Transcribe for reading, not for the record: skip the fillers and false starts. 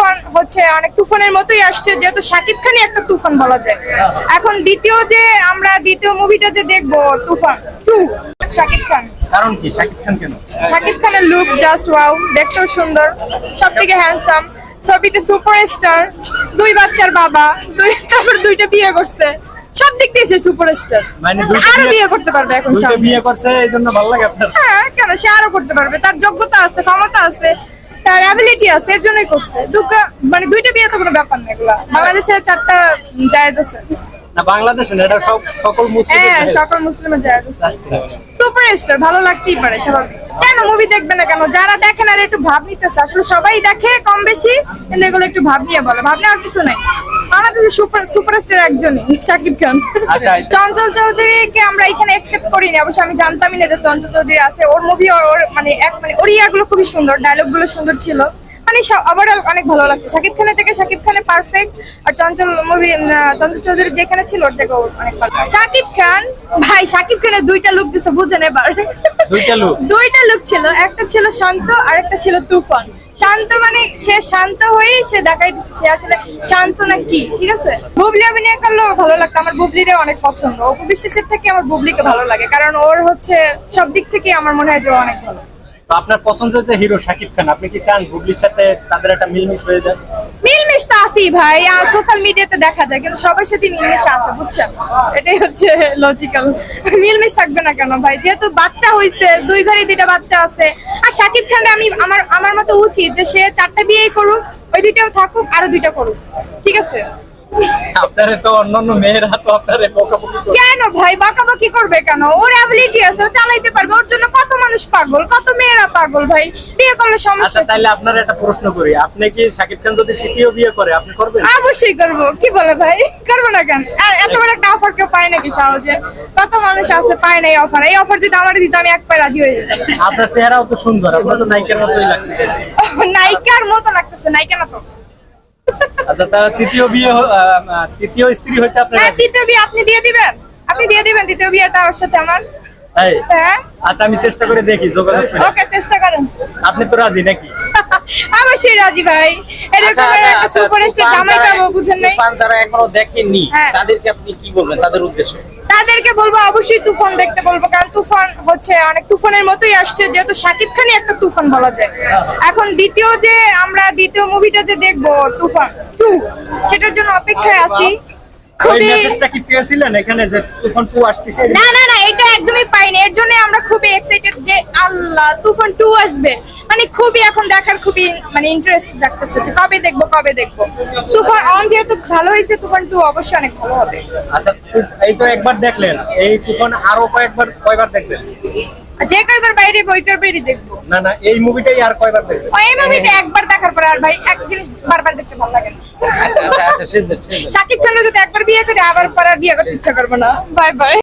তুফান হচ্ছে অনেক তুফানের মতোই আসছে, যেহেতু শাকিব খানই একটা তুফান বলা যায়। এখন দ্বিতীয় মুভিটা যে দেখবো তুফান 2, শাকিব খান। কারণ কি শাকিব খান কেন? শাকিব খানের লুক জাস্ট ওয়াও, দেখতেও সুন্দর, সব থেকে হ্যান্ডসাম, ছবিতে সুপারস্টার, 2 বাচ্চার বাবা, তারপর 2টা বিয়ে করছে, সব দিক দিয়ে সে সুপারস্টার। মানে আরো বিয়ে করতে পারবে এখন, দুইটা সামনে। বিয়ে করছে এই জন্য ভালো লাগে আপনার? হ্যাঁ, কেন, সে আরো করতে পারবে, তার যোগ্যতা আছে, ক্ষমতা আছে, তার অ্যাবিলিটি আছে, এর জন্যই করছে। মানে 2টা বিয়ে তো কোনো ব্যাপার না, এগুলা বাংলাদেশে 4টা জায়েজ আছে। না বাংলাদেশে না, এটা সকল মুসলিম। হ্যাঁ, সকল মুসলিমের জায়েজ আছে। সুপারস্টার ভালো লাগতেই পারে, স্বাভাবিক। কেন মুভি দেখবে না কেন? যারা দেখেন আর একটু ভাব নিতেছে, আসলে সবাই দেখে কম বেশি, কিন্তু এগুলো একটু ভাব নিয়ে বলে, ভাব নেওয়ার কিছু নাই। আমাদের সুপারস্টার একজনই, শাকিব খান। আচ্ছা, চঞ্চল চৌধুরীকে আমরা এখানে একসেপ্ট করিনি, অবশ্য আমি জানতামই না যে চঞ্চল চৌধুরী আছে। ওর মুভি ওর মানে ওর ইয়াগুলো খুবই সুন্দর, ডায়লগ গুলো সুন্দর ছিল, মানে ওভারঅল অনেক ভালো লাগছে। শাকিব খানের থেকে শাকিব খানের পারফেক্ট, আর চঞ্চল চৌধুরী যেখানে ছিল ওর থেকে অনেক ভালো। শাকিব খান ভাই, শাকিব খানের 2টা লুক দিছে, বুঝেন এবার। দুইটা লুক ছিল, একটা ছিল শান্ত আর একটা ছিল তুফান। শান্ত মানে সে শান্ত হয়ে সে দেখাই দিচ্ছে সে আসলে শান্ত না কি, ঠিক আছে। বুবলি অভিনয় করলেও ভালো লাগতো, আমার বুবলিরে অনেক পছন্দ। অপু বিশ্বাসের থেকে আমার বুবলিকে ভালো লাগে, কারণ ওর হচ্ছে সব দিক থেকে আমার মনে হয় যে অনেক ভালো। তো আপনার পছন্দের যে হিরো শাকিব খান, আপনি কি চান বুবলির সাথে তাদের একটা মিলমিশ হয়ে যায়? মিলমিশ তো আছেই ভাই, আর সোশ্যাল মিডিয়াতে দেখা যায়, কিন্তু সবার সাথে মিলমিশ আছে, বুঝছেন? এটাই হচ্ছে লজিক্যাল। মিলমিশ থাকবে না কেন ভাই? যেহেতু বাচ্চা হইছে, 2 ঘরে 2টা বাচ্চা আছে। আর শাকিব খান আমার মতো উচিত যে সে 4টা বিয়েই করুক, ওই 2টাও থাকুক, আরো 2টা করুক, ঠিক আছে। আপনারে তো অন্যান্য মেয়েরা তো আপনারে বকাবকি করে। কেন ভাই বকাবকি করবে কেন? ওর অ্যাবিলিটি আছে, ও চালাইতে পারবে, ওর জন্য কত মানুষ পাগল, কত মেয়েরা পাগল ভাই। বিয়ে করলে সমস্যা আচ্ছা, তাইলে আপনার একটা প্রশ্ন করি, আপনি কি শাকিব খান যদি তৃতীয় বিয়ে করে আপনি করবেন? অবশ্যই করবো, কি বলে ভাই, করবো না কেন? এত বড় একটা অফার কেউ পায় নাকি সহজে? কত মানুষ আছে পায় না এই অফার। এই অফার যদি আমার দিত, আমি এক পায়ে রাজি হয়ে যেতাম। আপনার চেহারাও তো সুন্দর, আপনার তো নায়িকার মতোই লাগতেছে। নায়িকার মতো লাগতেছে, নায়িকা না তো। আচ্ছা, তার তৃতীয় স্ত্রী হইতে আপনার হ্যাঁ, তৃতীয় বিয়ে আপনি দিয়ে দিবেন, তৃতীয় বিয়েটা ওর সাথে আমার। এই, হ্যাঁ, আচ্ছা আমি চেষ্টা করে দেখি যোগাযোগ করে। ওকে, চেষ্টা করেন। আপনি তো রাজি নাকি? অবশ্যই রাজি ভাই, এরকম একটা সুপারস্টার জামাই পাবো, বুঝেন নাই? তুফান যারা এখনো দেখেননি হ্যাঁ। তাদেরকে আপনি কি বলবেন তাদের উদ্দেশ্যে? তাদেরকে বলবো অবশ্যই তুফান দেখতে বলবো, কারণ তুফান হচ্ছে অনেক তুফানের মতোই আসছে, যেহেতু শাকিব খানই একটা তুফান বলা যায়। এখন দ্বিতীয় মুভিটা যে দেখবো তুফান 2, সেটার জন্য অপেক্ষায় আছি। ওই খুবই মেসেজটা কি পেয়েছিলেন এখানে যে তুফান 2 আসছে? না, এটা একদমই পাইনি। এর জন্য আমরা খুবই এক্সাইটেড যে আল্লাহ তুফান 2 আসবে, মানে খুবই এখন দেখার খুবই মানে ইন্টারেস্ট জাগতেছে যে কবে দেখবো। তুফান যেহেতু ভালো হয়েছে, তুফান 2 অবশ্যই অনেক ভালো হবে। আচ্ছা, এই তো একবার দেখলেন, এই তুফান আরো কয়বার দেখবেন? যে কয়বার বাইরে বই কয়বারই দেখবো। না, এই মুভিটাই আর কয়বার দেখবেন? ওই মুভিটা একবার দেখার পরে আর ভাই এক জিনিস বারবার দেখতে ভালো লাগে না। আচ্ছা, শেষ দেন। শাকিব খান যদি একবার বিয়ে করে আবার পরে আর বিয়ে করতে ইচ্ছা করবো না। Bye bye.